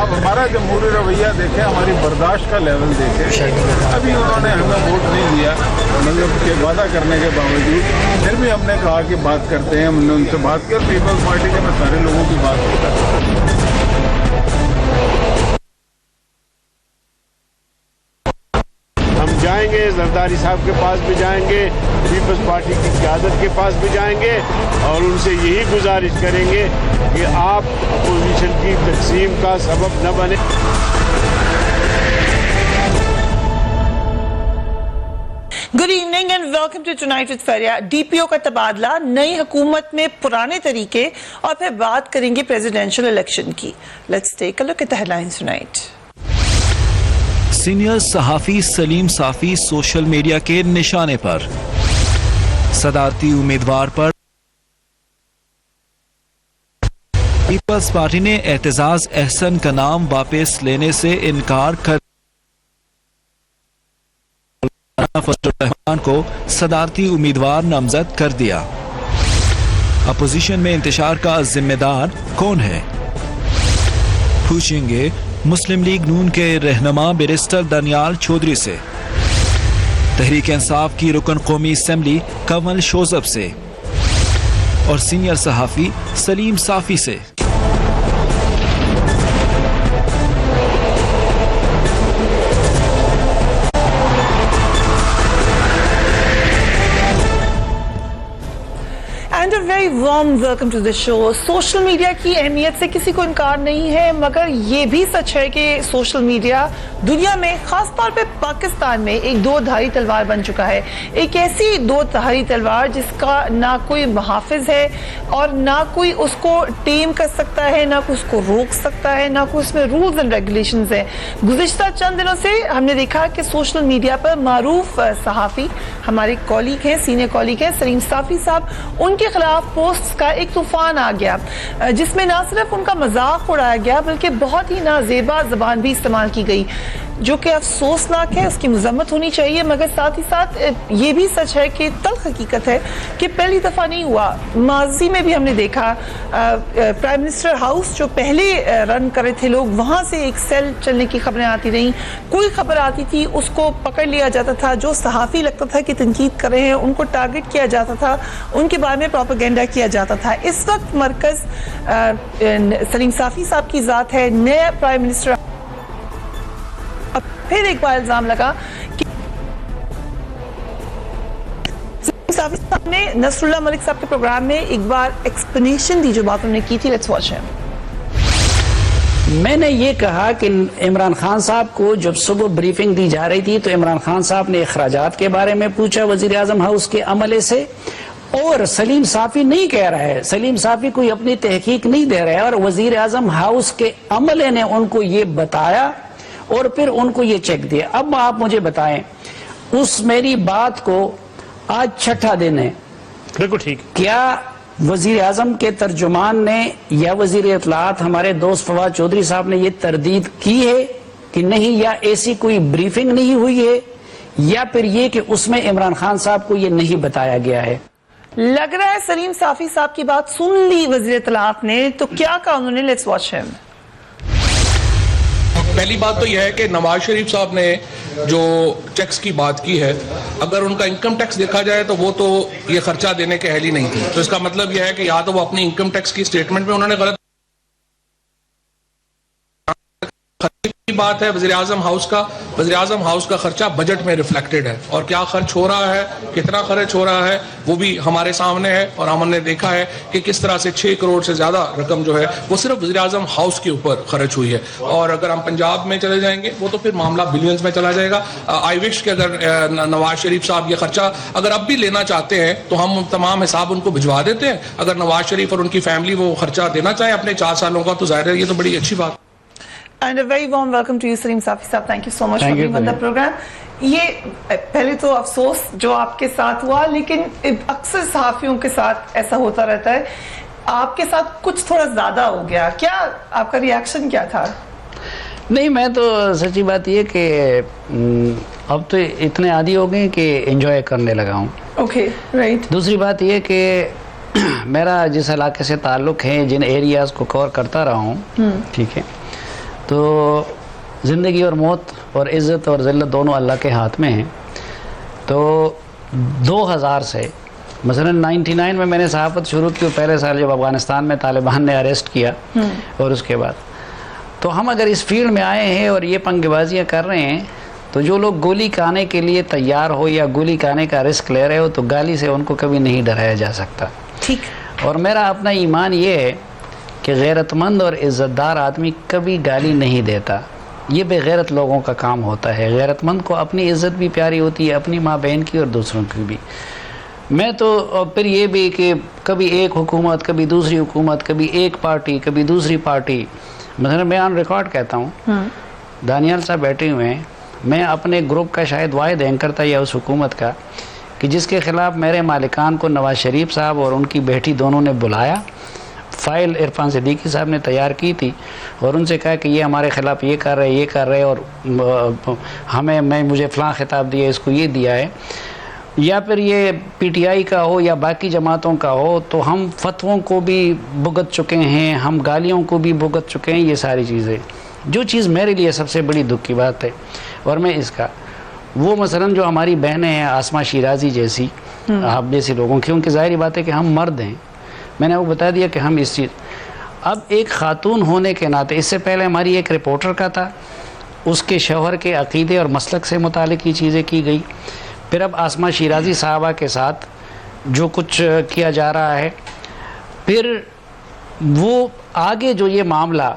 अब हमारा जमहूरी रवैया देखें, हमारी बर्दाश्त का लेवल देखें। अभी उन्होंने हमें वोट नहीं दिया, मतलब के वादा करने के बावजूद फिर भी हमने कहा कि बात करते हैं। हमने उनसे बात की और पीपल्स पार्टी के मैं सारे लोगों की बात करता। हम जाएंगे, जरदारी साहब के पास भी जाएंगे, पीपल्स पार्टी की क़यादत के पास भी जाएंगे और उनसे यही गुजारिश करेंगे कि आप अपोजिशन की तकसीम का सबब न बने। Good evening and welcome to tonight with Faria. DPO का तबादला, नई हुकूमत में पुराने तरीके और फिर बात करेंगे प्रेसिडेंशियल इलेक्शन की। Let's take a look at the headlines tonight. Senior सहाफी सलीम साफी सोशल मीडिया के निशाने पर। सदारती उम्मीदवार पर पीपल्स पार्टी ने एतजाज अहसन का नाम वापस लेने से इनकार कर रहमान को सदारती उम्मीदवार नामजद कर दिया। अपोजिशन में इंतशार का जिम्मेदार कौन है, पूछेंगे मुस्लिम लीग नून के रहनुमा बैरिस्टर दानियाल चौधरी से, तहरीक इंसाफ की रुकन कौमी असेंबली कंवल शोजब से और सीनियर सहाफी सलीम साफी से। And a very warm welcome to the show. Social media की अहमियत से किसी को इनकार नहीं है, मगर ये भी सच है कि सोशल मीडिया दुनिया में, खासतौर पे पाकिस्तान में, एक दो धारी तलवार बन चुका है। एक ऐसी दो धारी तलवार जिसका ना कोई मुहाफिज है और ना कोई उसको टेम कर सकता है, ना कोई उसको रोक सकता है, ना कोई उसमें रूल्स एंड रेगुलेशंस है। गुज़िश्ता चंद दिनों से हमने देखा कि सोशल मीडिया पर मारूफ सहाफ़ी, हमारे कॉलीग हैं, सीनियर कॉलीग हैं सलीम साफी साहब, उनके खिलाफ पोस्ट्स का एक तूफान आ गया, जिसमें ना सिर्फ उनका मजाक उड़ाया गया बल्कि बहुत ही नाजेबा जबान भी इस्तेमाल की गई, जो कि अफसोसनाक है। उसकी मजम्मत होनी चाहिए, मगर साथ ही साथ ये भी सच है कि तल्ख हकीकत है कि पहली दफ़ा नहीं हुआ। माजी में भी हमने देखा प्राइम मिनिस्टर हाउस जो पहले रन कर रहे थे लोग, वहाँ से एक सेल चलने की खबरें आती रहीं। कोई खबर आती थी उसको पकड़ लिया जाता था, जो सहाफ़ी लगता था कि तनकीद कर रहे हैं उनको टारगेट किया जाता था, उनके बारे में प्रोपेगेंडा किया जाता था। इस वक्त मरकज़ सलीम साफी साहब की ज़ात है। नया प्राइम मिनिस्टर अब फिर एक बार इल्जाम लगा कि साफी साहब ने नसरुल्लाह मलिक साहब के प्रोग्राम में एक बार एक्सप्लेनेशन दी, जो बात उन्होंने की थी। Let's watch him. मैंने ये कहा कि इमरान खान साहब को जब सुबह ब्रीफिंग दी जा रही थी तो इमरान खान साहब ने अखराजात के बारे में पूछा वजीर आजम हाउस के अमले से, और सलीम साफी नहीं कह रहा है, सलीम साफी कोई अपनी तहकीक नहीं दे रहा है, और वजीर आजम हाउस के अमले ने उनको ये बताया और फिर उनको ये चेक दिया। अब आप मुझे बताएं, उस मेरी बात को आज छठा दिन है, बिल्कुल ठीक, क्या वजीर आजम के तर्जुमान ने या वजीर इत्तलात हमारे दोस्त फवाद चौधरी साहब ने ये तरदीद की है कि नहीं, या ऐसी कोई ब्रीफिंग नहीं हुई है, या फिर ये कि उसमें इमरान खान साहब को ये नहीं बताया गया है? लग रहा है सलीम साफी साहब की बात सुन ली वजीर इत्तलात ने, तो क्या कहा उन्होंने? Let's watch him. पहली बात तो यह है कि नवाज शरीफ साहब ने जो टैक्स की बात की है, अगर उनका इनकम टैक्स देखा जाए तो वो तो ये खर्चा देने के अहल ही नहीं थी। तो इसका मतलब यह है कि या तो वो अपनी इनकम टैक्स की स्टेटमेंट में उन्होंने गलत की बात है। वज़ीर आज़म हाउस का खर्चा बजट में रिफ्लेक्टेड है, और क्या खर्च हो रहा है, कितना खर्च हो रहा है, वो भी हमारे सामने है। और हमने देखा है कि किस तरह से 6 करोड़ से ज्यादा रकम जो है वो सिर्फ वज़ीर आज़म हाउस के ऊपर खर्च हुई है। और अगर हम पंजाब में चले जाएंगे वो तो फिर मामला बिलियंस में चला जाएगा। आई विश कि अगर नवाज शरीफ साहब ये खर्चा अगर अब भी लेना चाहते हैं तो हम तमाम हिसाब उनको भिजवा देते हैं। अगर नवाज शरीफ और उनकी फैमिली वो खर्चा देना चाहें अपने 4 सालों का, तो जाहिर है ये तो बड़ी अच्छी बात। And a very warm welcome to you, Salim Safi साहब. Thank you so much for being on the program. ये पहले तो अफसोस जो आपके साथ हुआ, लेकिन अक्सर सहाफियों के साथ ऐसा होता रहता है, आपके साथ कुछ थोड़ा ज्यादा हो गया। क्या आपका रिएक्शन क्या था? नहीं, मैं तो सच्ची बात ये कि अब तो इतने आदी हो गए कि एंजॉय करने लगा हूँ। Okay, right. दूसरी बात ये कि मेरा जिस इलाके से ताल्लुक़ है, जिन एरियाज़ को कवर करता रहा हूँ, ठीक है, तो ज़िंदगी और मौत और इज़्ज़त और ज़िल्लत दोनों अल्लाह के हाथ में हैं। तो 2000 से मसलन 99 में मैंने सहाफ़त शुरू की, पहले साल जब अफ़गानिस्तान में तालिबान ने अरेस्ट किया, और उसके बाद तो हम अगर इस फील्ड में आए हैं और ये पंगेबाजियाँ कर रहे हैं, तो जो लोग गोली खाने के लिए तैयार हो या गोली खाने का रिस्क ले रहे हो, तो गाली से उनको कभी नहीं डराया जा सकता। ठीक। और मेरा अपना ईमान ये है कि गैरतमंद और इज़्ज़तदार आदमी कभी गाली नहीं देता। ये बेगैरत लोगों का काम होता है। गैरतमंद को अपनी इज़्ज़त भी प्यारी होती है, अपनी माँ बहन की और दूसरों की भी। मैं तो और फिर ये भी कि कभी एक हुकूमत, कभी दूसरी हुकूमत, कभी एक पार्टी, कभी दूसरी पार्टी। मतलब मैं ऑन रिकॉर्ड कहता हूँ, दानियाल साहब बैठे हुए हैं, मैं अपने ग्रुप का शायद वाहिद एंकर था या उस हुकूमत का कि जिसके ख़िलाफ़ मेरे मालिकान को नवाज़ शरीफ साहब और उनकी बेटी दोनों ने बुलाया। फ़ाइल इरफान सिद्दीकी साहब ने तैयार की थी और उनसे कहा कि ये हमारे ख़िलाफ़ ये कर रहे और मुझे फ़लाँ ख़िताब दिया, इसको ये दिया है, या फिर ये पीटीआई का हो या बाकी जमातों का हो, तो हम फतवों को भी भुगत चुके हैं, हम गालियों को भी भुगत चुके हैं। ये सारी चीज़ें, जो चीज़ मेरे लिए सबसे बड़ी दुख की बात है, और मैं इसका वो मसलन जो हमारी बहनें हैं आसमा शिराजी जैसी, आप जैसी लोगों की, क्योंकि ज़ाहिर बात है कि हम मर्द हैं, मैंने वो बता दिया कि हम इस चीज़, अब एक ख़ातून होने के नाते, इससे पहले हमारी एक रिपोर्टर का था, उसके शौहर के अक़ीदे और मसलक से मुतालिक ये चीज़ें की गई। फिर अब आसमा शिराजी साहबा के साथ जो कुछ किया जा रहा है, फिर वो आगे जो ये मामला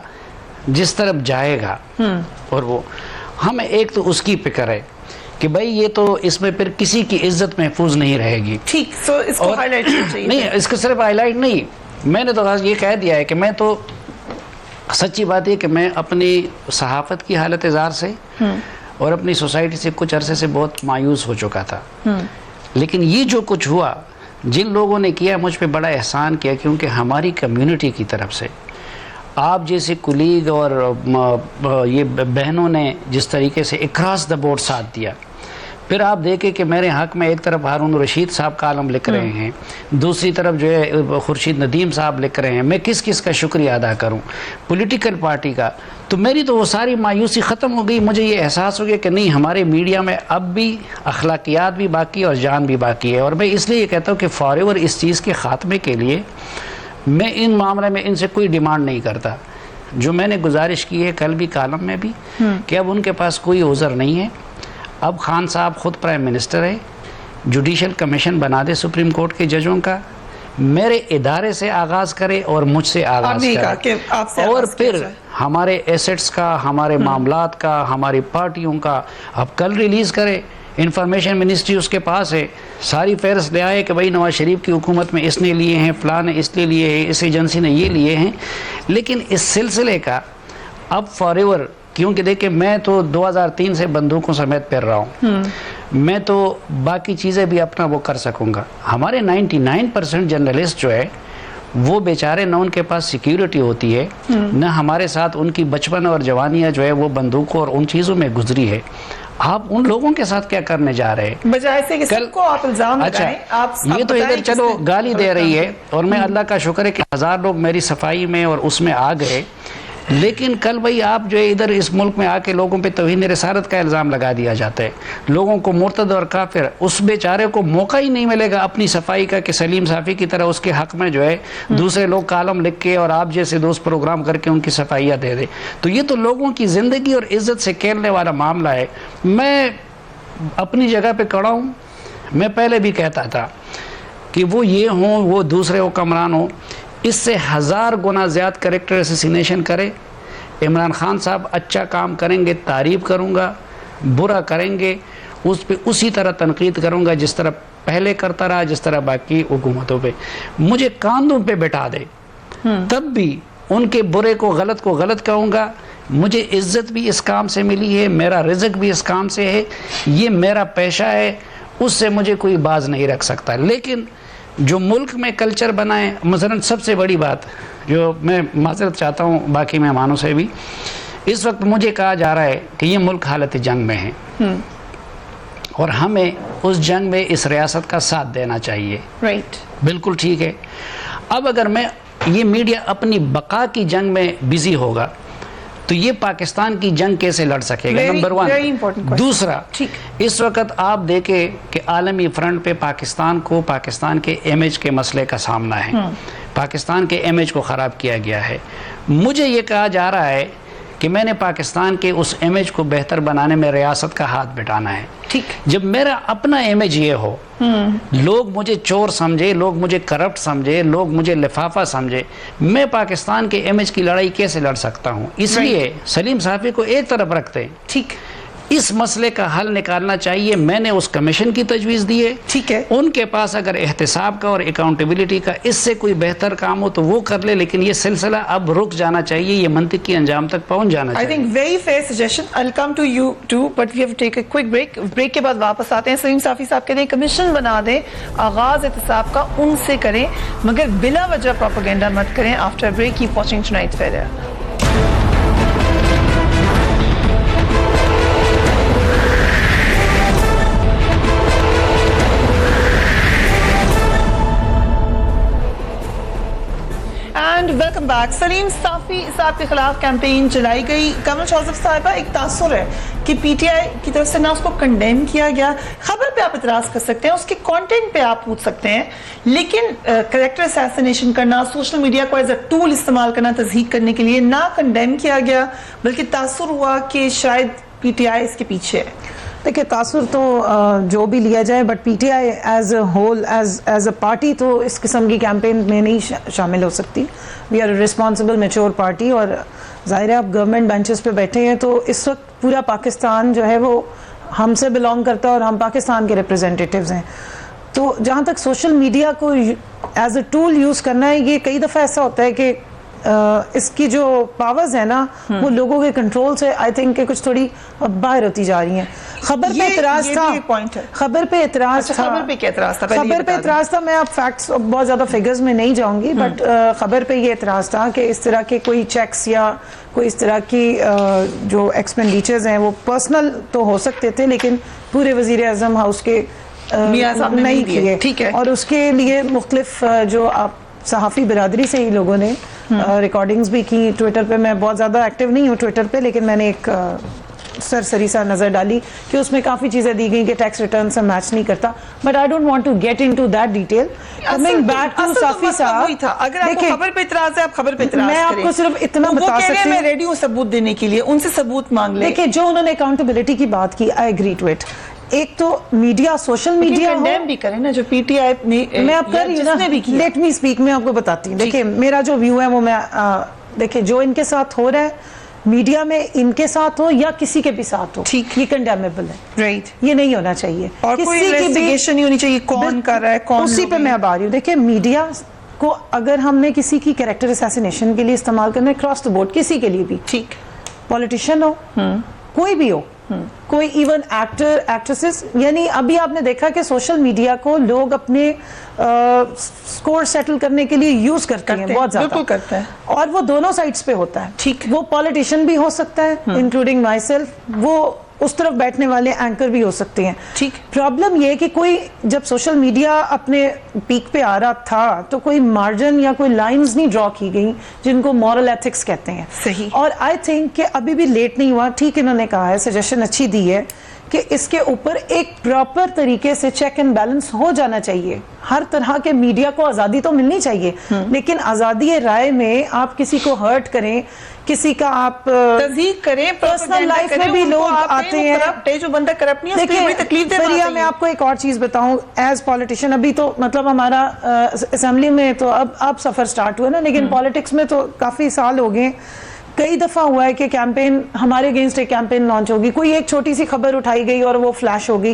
जिस तरफ जाएगा, और वो हमें एक तो उसकी फिक्र है कि भाई ये तो इसमें फिर किसी की इज्जत महफूज नहीं रहेगी। ठीक, सो इसको हाईलाइट चाहिए। नहीं, इसको सिर्फ हाईलाइट नहीं, मैंने तो ये कह दिया है कि मैं तो सच्ची बात है कि मैं अपनी सहाफ़त की हालत इज़ार से और अपनी सोसाइटी से कुछ अरसे से बहुत मायूस हो चुका था। लेकिन ये जो कुछ हुआ, जिन लोगों ने किया, मुझ पे बड़ा एहसान किया, क्योंकि हमारी कम्युनिटी की तरफ से आप जैसे कुलीग और ये बहनों ने जिस तरीके से अक्रॉस द बोर्ड साथ दिया। फिर आप देखें कि मेरे हक़ में एक तरफ हारून रशीद साहब कालम लिख रहे हैं, दूसरी तरफ जो है खुर्शीद नदीम साहब लिख रहे हैं। मैं किस किस का शुक्रिया अदा करूं, पॉलिटिकल पार्टी का। तो मेरी तो वो सारी मायूसी ख़त्म हो गई। मुझे ये एहसास हो गया कि नहीं, हमारे मीडिया में अब भी अखलाकियात भी बाकी है और जान भी बाकी है। और मैं इसलिए ये कहता हूँ कि फॉरएवर इस चीज़ के ख़ात्मे के लिए मैं इन मामले में इनसे कोई डिमांड नहीं करता। जो मैंने गुजारिश की है कल भी कालम में भी, कि अब उनके पास कोई उज़र नहीं है। अब खान साहब खुद प्राइम मिनिस्टर है, जुडिशल कमीशन बना दे सुप्रीम कोर्ट के जजों का, मेरे इदारे से आगाज़ करे और मुझसे आगाज़ करे, और फिर हमारे एसेट्स का, हमारे मामलात का, हमारी पार्टियों का अब कल रिलीज़ करे। इंफॉर्मेशन मिनिस्ट्री उसके पास है, सारी फहरिस्त ले आए कि भाई नवाज शरीफ की हुकूमत में इसने लिए हैं, फ़लाँ ने इसलिए लिए हैं, इस एजेंसी ने ये लिए हैं। लेकिन इस सिलसिले का अब फॉरएवर, क्योंकि देखिए मैं तो 2003 से बंदूकों समेत फिर रहा हूँ, मैं तो बाकी चीज़ें भी अपना वो कर सकूँगा। हमारे 99% जर्नलिस्ट जो है वो बेचारे, न उनके पास सिक्योरिटी होती है, न हमारे साथ उनकी बचपन और जवानियाँ जो है वो बंदूकों और उन चीज़ों में गुजरी है। आप उन लोगों के साथ क्या करने जा रहे हैं? बजाय से कि सबको आप इल्जाम लगाएं, आप ये तो इधर चलो गाली दे रही है, और मैं अल्लाह का शुक्र है कि 1000 लोग मेरी सफाई में और उसमें आ गए। लेकिन कल भाई आप जो है इधर इस मुल्क में आके लोगों पे तौहीन रिसालत का इल्ज़ाम लगा दिया जाता है, लोगों को मुर्तद और काफिर, उस बेचारे को मौका ही नहीं मिलेगा अपनी सफाई का कि सलीम साफ़ी की तरह उसके हक़ में जो है दूसरे लोग कालम लिख के और आप जैसे दोस्त प्रोग्राम करके उनकी सफाइयाँ दे दे। तो ये तो लोगों की ज़िंदगी और इज़्ज़त से खेलने वाला मामला है। मैं अपनी जगह पर खड़ा हूँ। मैं पहले भी कहता था कि वो ये हों, वो दूसरे हुक्मरान हों, इससे 1000 गुना ज़्यादा कैरेक्टर असैसिनेशन करे। इमरान खान साहब अच्छा काम करेंगे तारीफ़ करूँगा, बुरा करेंगे उस पे उसी तरह तनकीद करूँगा जिस तरह पहले करता रहा, जिस तरह बाकी हुकूमतों पे। मुझे कांधों पे बैठा दे तब भी उनके बुरे को गलत कहूँगा। मुझे इज़्ज़त भी इस काम से मिली है, मेरा रिज़्क़ भी इस काम से है, ये मेरा पेशा है, उससे मुझे कोई बाज नहीं रख सकता। लेकिन जो मुल्क में कल्चर बनाए, मसलन सबसे बड़ी बात जो मैं माज़रत चाहता हूँ बाकी मेहमानों से भी, इस वक्त मुझे कहा जा रहा है कि ये मुल्क हालत जंग में है और हमें उस जंग में इस रियासत का साथ देना चाहिए। राइट, बिल्कुल ठीक है। अब अगर मैं ये मीडिया अपनी बका की जंग में बिज़ी होगा तो ये पाकिस्तान की जंग कैसे लड़ सकेगा? Number very important one. question. दूसरा, ठीक। इस वक्त आप देखें कि आलमी फ्रंट पे पाकिस्तान को पाकिस्तान के इमेज के मसले का सामना है। पाकिस्तान के इमेज को ख़राब किया गया है। मुझे ये कहा जा रहा है कि मैंने पाकिस्तान के उस इमेज को बेहतर बनाने में रियासत का हाथ बटाना है। ठीक। जब मेरा अपना इमेज ये हो, लोग मुझे चोर समझे, लोग मुझे करप्ट समझे, लोग मुझे लिफाफा समझे, मैं पाकिस्तान के इमेज की लड़ाई कैसे लड़ सकता हूँ? इसलिए सलीम साफ़ी को एक तरफ रखते हैं। ठीक, इस मसले का हल निकालना चाहिए। मैंने उस कमीशन की तजवीज़ दी है। ठीक है। उनके पास अगर एहतिसाब का और अकाउंटेबिलिटी का इससे कोई बेहतर काम हो तो वो कर ले, लेकिन ये सिलसिला अब रुक जाना चाहिए, ये मंतिकी अंजाम तक पहुंच जाना I चाहिए। think very fair suggestion. I'll come to you too, but we have to take a quick break. Break के बाद वापस आते हैं। सलीम साफ़ी साहब कहते हैं कमीशन बना दें, आगाज एहतिसाब का उनसे करें, मगर बिला वजह प्रोपेगेंडा मत करें। After break keep watching tonight fair. And welcome back. Saleem Safi साहब के खिलाफ कैंपेन चलाई गई। कमल शोजफ साहिबा, एक तासुर है कि पीटीआई की तरफ से ना उसको कंडेम किया गया। खबर पे आप इतराज़ कर सकते हैं, उसके कंटेंट पे आप पूछ सकते हैं, लेकिन कैरेक्टर असैसिनेशन करना, सोशल मीडिया को एज अ टूल इस्तेमाल करना तज़हीक करने के लिए ना कंडेम किया गया, बल्कि तासुर हुआ कि शायद पीटीआई इसके पीछे है। देखिए, तासुर तो जो भी लिया जाए, but PTI as a whole, as a party तो इस किस्म की कैंपेन में नहीं शामिल हो सकती। We are responsible mature party, और ज़ाहिर है आप गवर्नमेंट बेंचेस पे बैठे हैं, तो इस वक्त पूरा पाकिस्तान जो है वो हमसे बिलोंग करता है और हम पाकिस्तान के रिप्रेजेंटेटिव्स हैं। तो जहाँ तक सोशल मीडिया को एज अ टूल यूज़ करना है, ये कई दफ़ा ऐसा होता है कि इसकी जो पावर्स है ना वो लोगों के कंट्रोल से आई थिंक कि कुछ थोड़ी बाहर होती जा रही हैं। खबर पे इतराज था, पॉइंट है। खबर पे इतराज था, खबर पे क्या इतराज था? खबर पे इतराज था। मैं अब फैक्ट्स बहुत ज्यादा फिगर्स में नहीं जाऊंगी, बट खबर पे ये इतराज था कि इस तरह के कोई चेक्स या कोई इस तरह की जो एक्सपेंडिचर्स हैं वो पर्सनल तो हो सकते थे, लेकिन पूरे वजीर आजम हाउस के मियां साहब ने नहीं दिए। किए। ठीक है। और उसके लिए मुख्तलिफ जो आप सहाफ़ी बिरादरी से ही लोगों ने रिकॉर्डिंग्स भी की। ट्विटर पे मैं बहुत ज़्यादा एक्टिव नहीं हूँ ट्विटर पे, लेकिन मैंने एक सरसरी सा नज़र डाली कि उसमें काफ़ी चीज़ें दी गई कि टैक्स रिटर्न से मैच नहीं करता, but I don't want to get into that detail. Coming back to Safi साहब, अगर आपको खबर पे इतराज है, आप खबर पे इतराज मैं करें। आपको सिर्फ इतना बता सकती हूँ, मैं रेडी हूँ सबूत देने के लिए, उनसे सबूत मांग ले। देखिए, जो उन्होंने अकाउंटेबिलिटी की बात की, आई एग्री टू इट। एक तो मीडिया, सोशल मीडिया कंडेम भी करें ना, जो पीटीआई ने, मैं आप कर रही हूँ ना, लेट मी स्पीक, मैं आपको बताती हूँ। देखिए, मेरा जो व्यू है वो मैं देखिए जो इनके साथ हो रहा है, मीडिया में इनके साथ हो या किसी के भी साथ हो, ठीक, ये कंडेमेबल है। राइट, ये नहीं होना चाहिए, और किसी कोई की इन्वेस्टिगेशन नहीं होनी चाहिए कौन कर रहा है, कौन। उसी पे मैं अब आ रही हूँ। देखिए, मीडिया को अगर हमने किसी की कैरेक्टर असैसिनेशन के लिए इस्तेमाल करना है, क्रॉस द बोर्ड, किसी के लिए भी, ठीक, पॉलिटिशियन हो, कोई भी हो, कोई इवन एक्टर एक्ट्रेसेस, यानी अभी आपने देखा कि सोशल मीडिया को लोग अपने स्कोर सेटल करने के लिए यूज करते हैं बहुत ज्यादा, बिल्कुल करते हैं, और वो दोनों साइड्स पे होता है। ठीक, वो पॉलिटिशियन भी हो सकता है इंक्लूडिंग माई सेल्फ, वो उस तरफ बैठने वाले एंकर भी हो सकते हैं। ठीक, प्रॉब्लम ये है कि कोई जब सोशल मीडिया अपने पीक पे आ रहा था तो कोई मार्जिन या कोई लाइंस नहीं ड्रॉ की गई जिनको मॉरल एथिक्स कहते हैं। सही। और आई थिंक कि अभी भी लेट नहीं हुआ। ठीक, इन्होंने कहा है, सजेशन अच्छी दी है कि इसके ऊपर एक प्रॉपर तरीके से चेक एंड बैलेंस हो जाना चाहिए। हर तरह के मीडिया को आज़ादी तो मिलनी चाहिए, लेकिन आज़ादी राय में आप किसी को हर्ट करें, किसी का आप तज़हीक करें, पर्सनल लाइफ में भी लोग आते हैं, करप्ट है, जो बंदा करप्ट नहीं है उसको बड़ी तकलीफ दे रहा है। मैं आपको एक और चीज बताऊं, एज पॉलिटिशियन, अभी तो मतलब हमारा असेंबली में तो अब सफर स्टार्ट हुआ ना, लेकिन पॉलिटिक्स में तो काफी साल हो गए। कई दफा हुआ है कि कैंपेन, हमारे अगेंस्ट एक कैंपेन लॉन्च होगी, कोई एक छोटी सी खबर उठाई गई और वो फ्लैश होगी,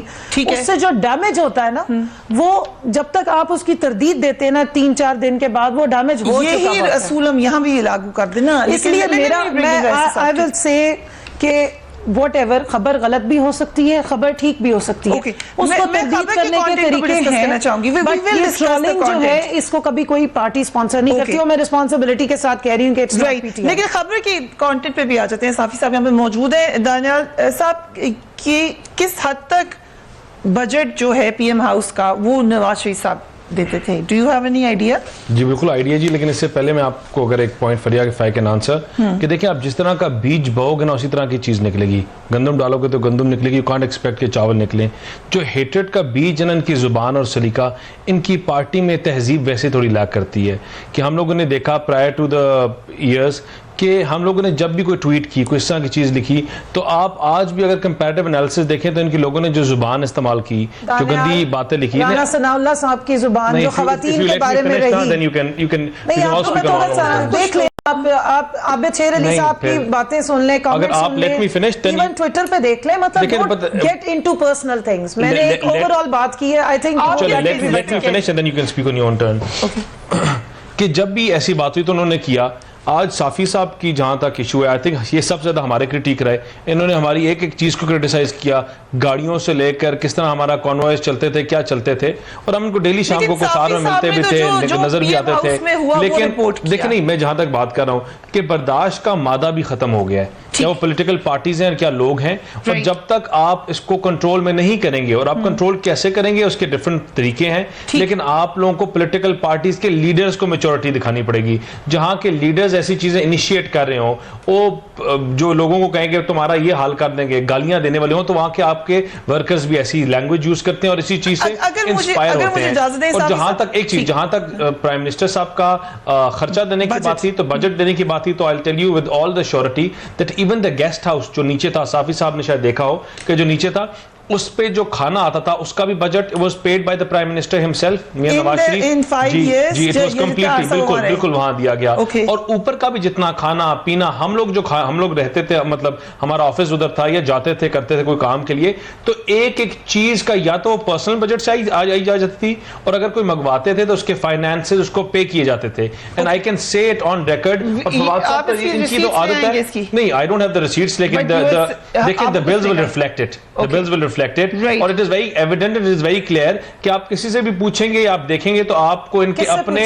उससे जो डैमेज होता है ना, वो जब तक आप उसकी तरदीद देते हैं ना 3-4 दिन के बाद, वो डैमेज हो चुका होता है। यही असूल हम यहाँ भी लागू कर देना। इसलिए आई विल से कि व्हाटएवर, खबर गलत भी हो सकती है, खबर ठीक भी हो सकती है, उसको तरदीद करने के तरीके हैं। बट ये ट्रोलिंग जो है, इसको कभी कोई पार्टी स्पॉन्सर नहीं करती, और मैं रिस्पांसिबिलिटी के साथ कह रही हूँ कि इट्स नॉट पीटीआई। लेकिन खबर की कंटेंट पे भी आ जाते हैं। साफ़ी साहब यहाँ पे मौजूद है। दानियाल साहब, कि किस हद तक बजट जो है पीएम हाउस का वो नवाज शरीफ साहब देते थे। Do you have any idea? जी बिल्कुल आइडिया जी, लेकिन इससे पहले मैं आपको अगर एक point Fariya if I can answer कि देखिए आप जिस तरह का बीज बोओगे ना उसी तरह की चीज निकलेगी। गंदम डालोगे तो गंदम निकलेगी, यू कांट एक्सपेक्ट के चावल निकले। जो हेट्रेड का बीज है ना, इनकी जुबान और सलीका, इनकी पार्टी में तहजीब वैसे थोड़ी लैक करती है कि हम लोगों ने देखा प्रायर टू द ईयर्स कि हम लोगों ने जब भी कोई ट्वीट की, कोई इस तरह की चीज़ लिखी, तो आप आज भी अगर कंपैरेटिव एनालिसिस देखें तो इनके लोगों ने जो जुबान इस्तेमाल की, जो गंदी बातें लिखी, राना सनाउल्लाह साहब की जुबान जो खवातीन के बारे में रही, नहीं आपको मैं थोड़ा सा देख ले, आप आबिद शेर अली साहब की बातें सुन लें, कमेंट सुन लें, इवन ट्विटर पे देख लें, मतलब गेट इनटू पर्सनल थिंग्स। मैंने एक ओवरऑल बात की है, I think let me finish and then you can speak on your own turn. कि जब भी ऐसी बात हुई तो उन्होंने किया। आज साफ़ी साहब की जहाँ तक इशू है, आई थिंक ये सबसे ज़्यादा हमारे क्रिटिक रहे। इन्होंने हमारी एक एक चीज़ को क्रिटिसाइज़ किया, गाड़ियों से लेकर किस तरह हमारा कॉन्वॉयज चलते थे, क्या चलते थे, और हम इनको डेली शाम को साथ में मिलते भी थे, नज़र भी आते थे। लेकिन देखिए नहीं, मैं जहाँ तक बात कर रहा हूँ कि बर्दाश्त का मादा भी ख़त्म हो गया है, क्या वो पॉलिटिकल पार्टीज हैं, क्या लोग हैं। और जब तक आप इसको कंट्रोल में नहीं करेंगे, और आप कंट्रोल कैसे करेंगे उसके डिफरेंट तरीके हैं, लेकिन आप लोगों को पॉलिटिकल पार्टीज के लीडर्स को मैच्योरिटी दिखानी पड़ेगी। जहां के लीडर्स ऐसी चीजें इनिशिएट कर रहे हो, वो जो लोगों को कहेंगे तुम्हारा ये हाल कर देंगे, गालियां देने वाले हो, तो वहां के आपके वर्कर्स भी ऐसी लैंग्वेज यूज करते हैं और इसी चीज से इंस्पायर होते हैं। और जहां तक एक चीज, जहां तक प्राइम मिनिस्टर साहब का खर्चा देने की बात थी, तो बजट देने की बात थी, तो I will tell you with all the surety that even the guest house जो नीचे था, साफी साहब ने शायद देखा हो कि जो नीचे था उस पे जो खाना आता था उसका भी budget was paid by the prime minister himself, मियां नवाज शरीफ। जी इट वाज कंप्लीटली बिल्कुल वहां दिया गया। और ऊपर का भी जितना खाना पीना हम लोग रहते थे, मतलब हमारा ऑफिस उधर था या जाते थे करते थे कोई काम के लिए, तो एक एक चीज का या तो पर्सनल बजट से आई जा जाती थी, और अगर कोई मंगवाते थे तो उसके फाइनेंसेस उसको पे किए जाते थे। And I can say it on record. इनकी तो आदत है, नहीं I don't have the receipts, लेकिन देखिए the bills will reflect it, the bills will Right. और it is very evident, it is very clear कि आप किसी से भी पूछेंगे या आप देखेंगे तो आपको इनके अपनी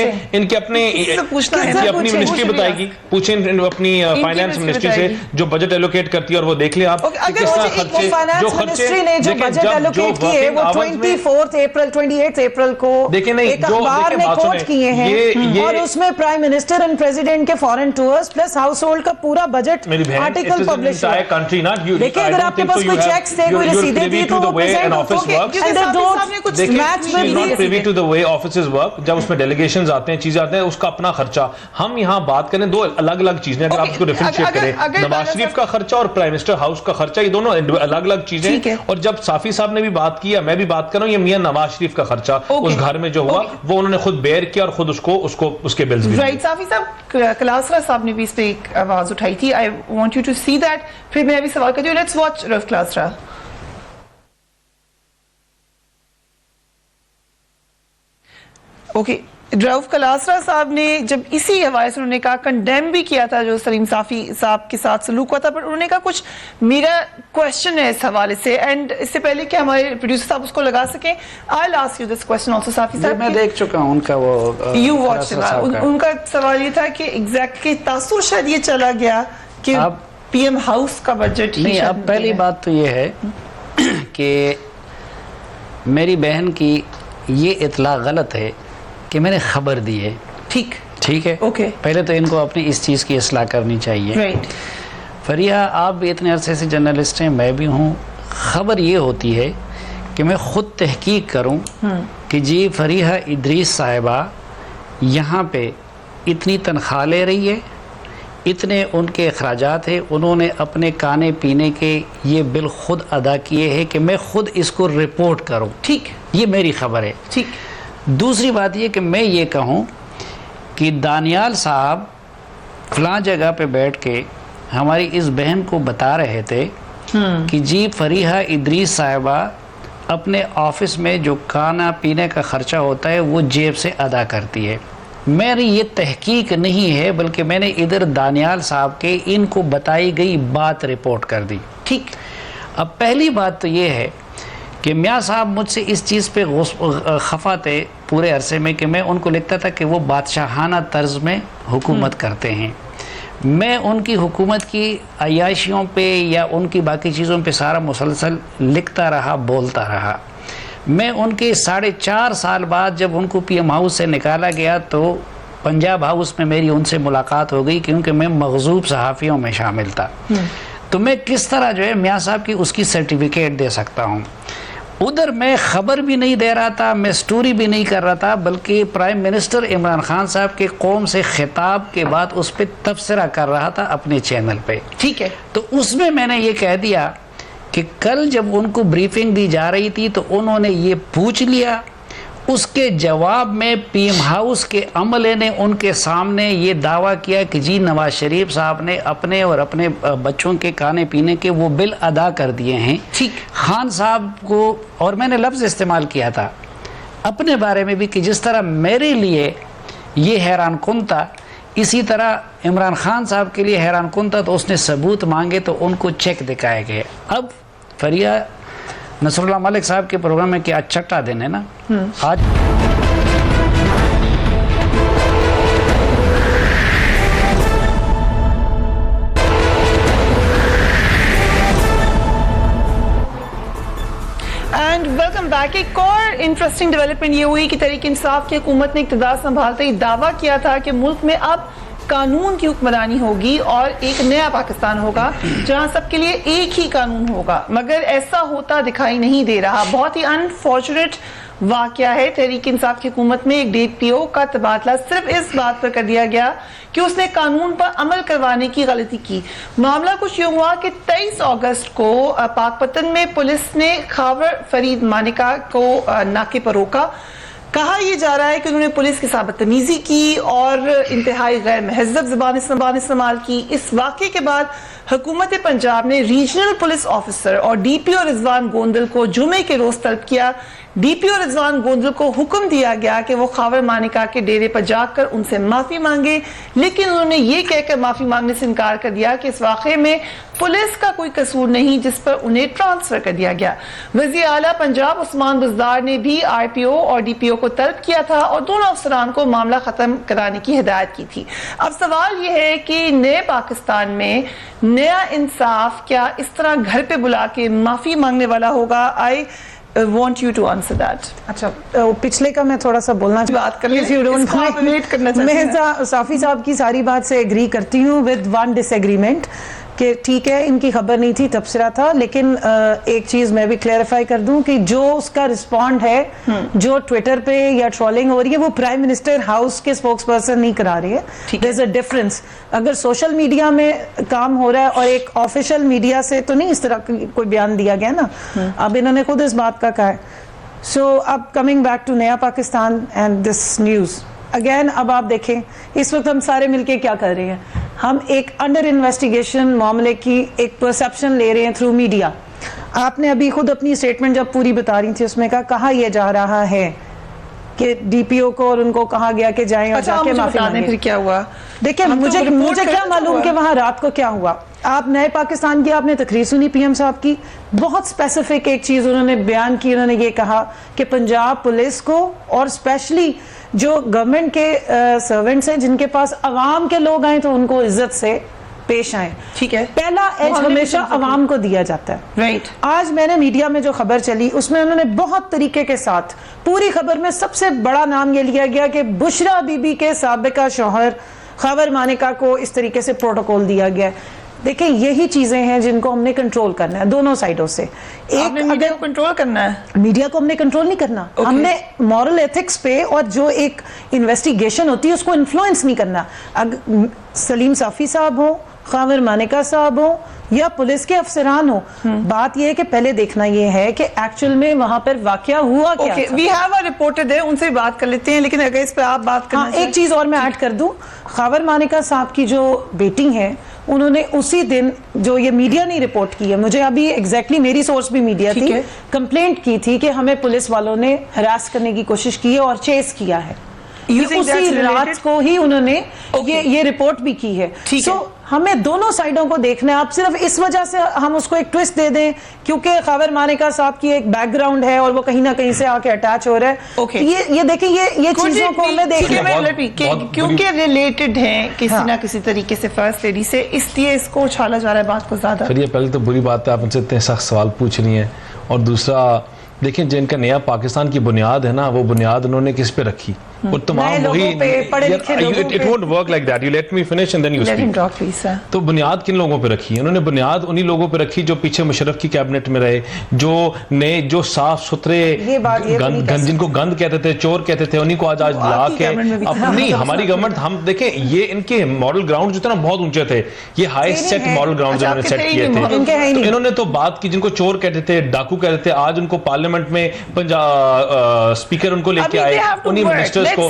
मिनिस्ट्री बताएगी। पूछें अपनी फाइनेंस मिनिस्ट्री से जो बजट एलोकेट करती है, और वो देख ले आप किस तरह खर्चे, जो खर्चे जो बजट एलोकेट किए वो 28 अप्रैल को देखें, नहीं एक अखबार में कोट किए हैं, और उसमें प्राइम मिनिस्टर एंड प्रेसिडेंट के foreign tours plus house hold का पूरा बजट आर्टिकल पब्लिश हुआ। देखिए अगर आपके पास कोई चेक्स थे, कोई रसीदें थी, तो the way an office works, not privy to the way offices work। जब उसमें delegations आते हैं, चीजें आते हैं, उसका अपना खर्चा। हम यहाँ बात करें दो अलग अलग चीजें, अगर आप इसको डिफरेंशिएट करें, नवाज शरीफ का खर्चा और प्राइम मिनिस्टर हाउस का खर्चा, ये दोनों अलग अलग चीजें। और जब साफी साहब ने भी बात की, मैं भी बात कर रहा हूँ, ये मियां नवाज शरीफ का खर्चा उस घर में जो हुआ वो उन्होंने खुद बेयर किया, और खुद उसको उसके बिल्स भी। राइट, साफी साहब, कलासरा साहब ने भी इस पे एक आवाज उठाई थी। I want you to see that, फिर मैं भी सवाल करती हूँ। Let's watch Rauf Klasra. Okay, Rauf Klasra साहब ने जब इसी हवाले से उन्होंने कहा, कंडेम भी किया था जो सलीम साफी साहब के साथ सलूक हुआ था, पर उन्होंने कहा कुछ मेरा क्वेश्चन है इस हवाले से, एंड इससे पहले कि हमारे प्रोड्यूसर साहब उसको लगा सकें, I will ask you this question also. Safi साहब, मैं देख चुका हूं उनका वो यू वॉच, उनका सवाल ये था कि एग्जैक्टली तासुर शायद ये चला गया कि पीएम हाउस का बजट नहीं। अब पहली बात तो ये है कि मेरी बहन की ये इतला गलत है कि मैंने खबर दी है। ठीक है, ओके। पहले तो इनको अपनी इस चीज़ की इस्लाह करनी चाहिए। राइट। फरिया, आप भी इतने अरसे से जर्नलिस्ट हैं, मैं भी हूँ। खबर ये होती है कि मैं ख़ुद तहकीक करूँ कि जी फरीहा इदरीस साहिबा यहाँ पे इतनी तनख्वाह ले रही है, इतने उनके अखराजात हैं, उन्होंने अपने खाने पीने के ये बिल खुद अदा किए हैं कि मैं खुद इसको रिपोर्ट करूँ। ठीक, ये मेरी खबर है। ठीक। दूसरी बात ये कि मैं ये कहूँ कि दानियाल साहब फलां जगह पे बैठ के हमारी इस बहन को बता रहे थे कि जी फरीहा इदरीस साहिबा अपने ऑफिस में जो खाना पीने का खर्चा होता है वो जेब से अदा करती है। मेरी ये तहकीक नहीं है, बल्कि मैंने इधर दानियाल साहब के इनको बताई गई बात रिपोर्ट कर दी। ठीक। अब पहली बात तो ये है कि मियाँ साहब मुझसे इस चीज़ पे खफा थे पूरे अरसे में कि मैं उनको लिखता था कि वो बादशाहाना तर्ज में हुकूमत करते हैं। मैं उनकी हुकूमत की अय्याशियों पे या उनकी बाकी चीज़ों पे सारा मुसलसल लिखता रहा, बोलता रहा। मैं उनके 4.5 साल बाद जब उनको पीएम हाउस से निकाला गया तो पंजाब हाउस में मेरी उनसे मुलाकात हो गई, क्योंकि मैं मग़ज़ूब सहाफ़ियों में शामिल था। तो मैं किस तरह जो है मियाँ साहब की उसकी सर्टिफिकेट दे सकता हूँ। उधर मैं ख़बर भी नहीं दे रहा था, मैं स्टोरी भी नहीं कर रहा था, बल्कि प्राइम मिनिस्टर इमरान खान साहब के कौम से खिताब के बाद उस पर तबसरा कर रहा था अपने चैनल पे। ठीक है, तो उसमें मैंने ये कह दिया कि कल जब उनको ब्रीफिंग दी जा रही थी तो उन्होंने ये पूछ लिया, उसके जवाब में पीएम हाउस के अमले ने उनके सामने ये दावा किया कि जी नवाज शरीफ साहब ने अपने और अपने बच्चों के खाने पीने के वो बिल अदा कर दिए हैं। ठीक, खान साहब को, और मैंने लफ्ज़ इस्तेमाल किया था अपने बारे में भी कि जिस तरह मेरे लिए ये हैरान कुन था, इसी तरह इमरान खान साहब के लिए हैरान कुन था। तो उसने सबूत मांगे तो उनको चेक दिखाए गए। अब फरिया नसरुल्लाह मलिक साहब के प्रोग्राम में क्या छठा दिन है ना आज। And welcome back. एक और इंटरेस्टिंग डेवलपमेंट ये हुई कि तहरीक इंसाफ की हुकूमत ने इक़्तिदार संभालते ही दावा किया था कि मुल्क में अब कानून की हुक्मरानी होगी और एक नया पाकिस्तान होगा जहां सबके लिए एक ही कानून होगा, मगर ऐसा होता दिखाई नहीं दे रहा। बहुत ही अनफॉर्चुनेट वाकया है। तहरीक इंसाफ की हुकूमत में एक DPO का तबादला सिर्फ इस बात पर कर दिया गया कि उसने कानून पर अमल करवाने की गलती की। मामला कुछ यूं हुआ कि 23 अगस्त को पाकपतन में पुलिस ने खावर फरीद मानिका को नाके पर रोका। कहा यह जा रहा है कि उन्होंने पुलिस के साथ बदतमीजी की और इंतहाई गैर महज़ब ज़बान इस्तेमाल की। इस वाक़े के बाद हुकूमत पंजाब ने रीजनल पुलिस ऑफिसर और DPO रिजवान गोंदल को जुमे के रोज तलब किया। DPO रिजवान गोंदल को हुक्म दिया गया कि वो खावर मानिका के डेरे पर जाकर उनसे माफी मांगे, लेकिन उन्होंने ये कहकर माफी मांगने से इनकार कर दिया कि इस वाक़े में पुलिस का कोई कसूर नहीं, जिस पर उन्हें ट्रांसफर कर दिया गया। वज़ीर आला पंजाब उस्मान बुज़दार ने भी RPO और DPO को तलब किया था और दोनों अफसरान को मामला खत्म कराने की हिदायत की थी। अब सवाल यह है कि नए पाकिस्तान में नया इंसाफ क्या इस तरह घर पे बुला के माफी मांगने वाला होगा? आई want you to answer that। अच्छा, पिछले का मैं थोड़ा सा बोलना बात कर If you don't mind, मैं साफी साहब की सारी बात से एग्री करती हूँ विद वन डिसएग्रीमेंट कि ठीक है इनकी खबर नहीं थी, तबसरा था, लेकिन एक चीज मैं भी क्लैरिफाई कर दूं कि जो उसका रिस्पॉन्ड है जो ट्विटर पे या ट्रोलिंग हो रही है वो प्राइम मिनिस्टर हाउस के स्पोक्स पर्सन नहीं करा रही है। There is a difference. अगर सोशल मीडिया में काम हो रहा है और एक ऑफिशियल मीडिया से तो नहीं इस तरह कोई बयान दिया गया ना। अब इन्होंने खुद इस बात का कहा है। सो अब कमिंग बैक टू नया Pakistan and this news again, अब आप देखें इस वक्त हम सारे मिलके क्या कर रहे हैं, हम एक अंडर इन्वेस्टिगेशन मामले की एक परसेप्शन ले रहे हैं थ्रू मीडिया। आपने अभी खुद अपनी स्टेटमेंट जब पूरी बता रही थी उसमें कहा यह जा रहा है कि DPO को और उनको कहा गया कि जाएं और जाके माफी मांगे। फिर क्या हुआ? देखिए मुझे क्या मालूम कि वहां रात को क्या हुआ। आप नए पाकिस्तान की आपने तकरीर सुनी PM साहब की, बहुत स्पेसिफिक एक चीज उन्होंने बयान की। उन्होंने ये कहा कि पंजाब पुलिस को और स्पेशली जो गवर्नमेंट के सर्वेंट्स हैं जिनके पास अवाम के लोग आए तो उनको इज्जत से पेश आए। ठीक है, पहला एज हमेशा अवाम को दिया जाता है। राइट। आज मैंने मीडिया में जो खबर चली उसमें उन्होंने बहुत तरीके के साथ पूरी खबर में सबसे बड़ा नाम ये लिया गया कि बुशरा बीबी के साबिका शौहर खावर मानिका को इस तरीके से प्रोटोकॉल दिया गया। देखिए यही चीजें हैं जिनको हमने कंट्रोल करना है दोनों साइडों से। एक मीडिया को कंट्रोल करना है, मीडिया को हमने कंट्रोल नहीं करना। हमने मॉरल एथिक्स पे और जो एक इन्वेस्टिगेशन होती है उसको इन्फ्लुएंस नहीं करना। अगर सलीम साफी साहब हो, खावर मानिका साहब हो या पुलिस के अफसरान हो, बात यह है कि पहले देखना यह है कि एक्चुअल में वहां पर वाकया हुआ क्या था। We have a reporter there, उनसे बात कर लेते हैं, लेकिन अगर इस पे आप बात करना एक चीज और मैं ऐड कर दूं, खावर मानिका साहब की जो बेटी है उन्होंने उसी दिन जो ये मीडिया ने रिपोर्ट की है, मुझे अभी एग्जैक्टली मेरी सोर्स भी मीडिया थी, कंप्लेंट की थी कि हमें पुलिस वालों ने हरास करने की कोशिश की है और चेस किया है। उसी रात को ही उन्होंने ये रिपोर्ट भी की है। सो हमें दोनों साइडों को देखना है। आप सिर्फ इस वजह से हम उसको एक ट्विस्ट दे दें क्योंकि खावर मानिका साहब की एक बैकग्राउंड है और वो कहीं ना कहीं से आके अटैच हो रहा है। ये देखिए ये चीजों को हमें देखना क्योंकि रिलेटेड हैं किसी ना किसी तरीके से फर्स्ट लेडी से, इसलिए इसको उछाला जा रहा है बात को ज्यादा। फिर ये पहले तो बुरी बात है आप उनसे इतने सख्त सवाल पूछ रही हैं, और दूसरा देखिए जिनका नया पाकिस्तान की बुनियाद है ना, वो बुनियाद उन्होंने किस पे रखी? वो तमाम वही it won't work like that. You let me finish and then you speak. तो बुनियाद किन लोगों पे रखी? उन्होंने बुनियाद उन्हीं लोगों पे रखी जो पीछे मुशर्रफ की कैबिनेट में रहे, जो नए, जो साफ सुथरे जिनको गंद कहते थे, चोर कहते थे, उन्हीं को आज ला के अपनी हमारी गवर्नमेंट, हम देखें ये इनके मॉडल ग्राउंड जो थे ना बहुत ऊंचे थे, ये हाई सेट मॉडल ग्राउंड जो इन्होंने सेट किए थे। तो इन्होंने तो बात की जिनको चोर कहते थे, डाकू कहते थे, आज उनको पार्लियामेंट में पंजाब स्पीकर उनको लेके आए, उन्हीं मिनिस्टर्स को।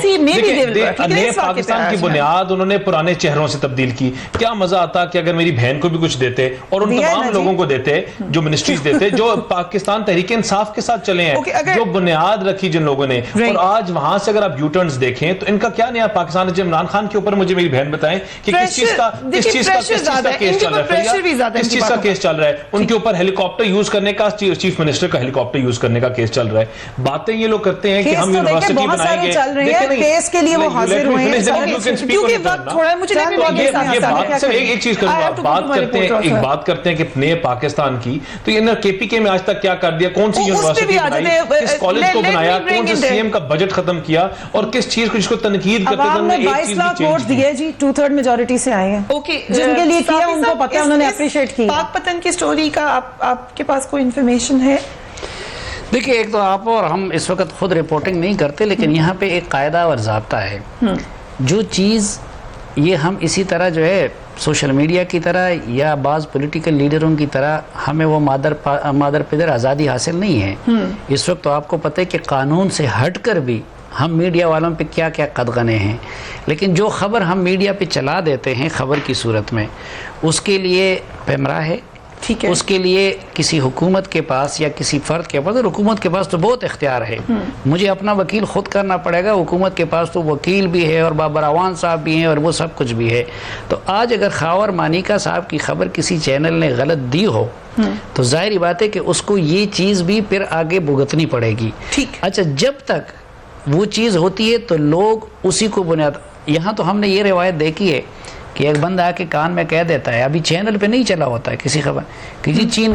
नए पाकिस्तान की बुनियाद उन्होंने पुराने चेहरों से तब्दील की। क्या मजा आता कि अगर मेरी बहन को भी कुछ देते और उन तमाम लोगों को देते जो मिनिस्ट्रीज देते, जो पाकिस्तान तहरीक इंसाफ के साथ चले हैं, जो बुनियाद रखी जिन लोगों ने। और आज वहां से अगर आप यू टर्न्स देखें तो इनका क्या नया पाकिस्तान है? इमरान खान के ऊपर मुझे मेरी बहन बताएं कि किस चीज का केस चल रहा है, किस चीज का केस चल रहा है? उनके ऊपर हेलीकॉप्टर यूज करने का, चीफ मिनिस्टर का हेलीकॉप्टर यूज करने का केस चल रहा है। बातें ये लोग करते हैं कि हम यूनिवर्सिटी बनाएंगे, केस के लिए वो हाजिर हुए हैं, क्योंकि वक्त थोड़ा है, मुझे एक चीज करूंगा, बात करते हैं कि नए पाकिस्तान की, तो ये केपीके में आज तक क्या कर दिया? कौन सी यूनिवर्सिटी बनाई, किस कॉलेज को बनाया, कौन से सीएम का बजट खत्म किया, और किस चीज को जिसको तनकीद करते थे? 22 लाख वोट दिए जी, 2/3 मेजोरिटी से आए हैं। ओके, जिनके लिए किया उनको पता है, उन्होंने अप्रिशिएट किया। पाक पतन की स्टोरी का आपके पास कोई इन्फॉर्मेशन है? देखिए, एक तो आप और हम इस वक्त खुद रिपोर्टिंग नहीं करते, लेकिन यहाँ पे एक कायदा और ज़ाब्ता है। जो चीज़ ये हम इसी तरह जो है सोशल मीडिया की तरह या बाज़ पॉलिटिकल लीडरों की तरह हमें वो मादर पिदर आज़ादी हासिल नहीं है। इस वक्त तो आपको पता है कि कानून से हट कर भी हम मीडिया वालों पे क्या क्या कदगने हैं, लेकिन जो ख़बर हम मीडिया पे चला देते हैं ख़बर की सूरत में, उसके लिए पैमरा है। ठीक है, उसके लिए किसी हुकूमत के पास या किसी फ़र्द के पास, और हुकूमत के पास तो बहुत इख्तियार है, मुझे अपना वकील ख़ुद करना पड़ेगा, हुकूमत के पास तो वकील भी है और बाबर अवान साहब भी हैं और वो सब कुछ भी है। तो आज अगर खावर मानिका साहब की खबर किसी चैनल ने गलत दी हो तो जाहिर बात है कि उसको ये चीज़ भी फिर आगे भुगतनी पड़ेगी। ठीक। अच्छा, जब तक वो चीज़ होती है तो लोग उसी को बुनियाद, यहाँ तो हमने ये रिवायत देखी है कि एक बंदा आके कान में कह देता है, अभी चैनल पे नहीं चला होता है किसी खबर कि जी चीन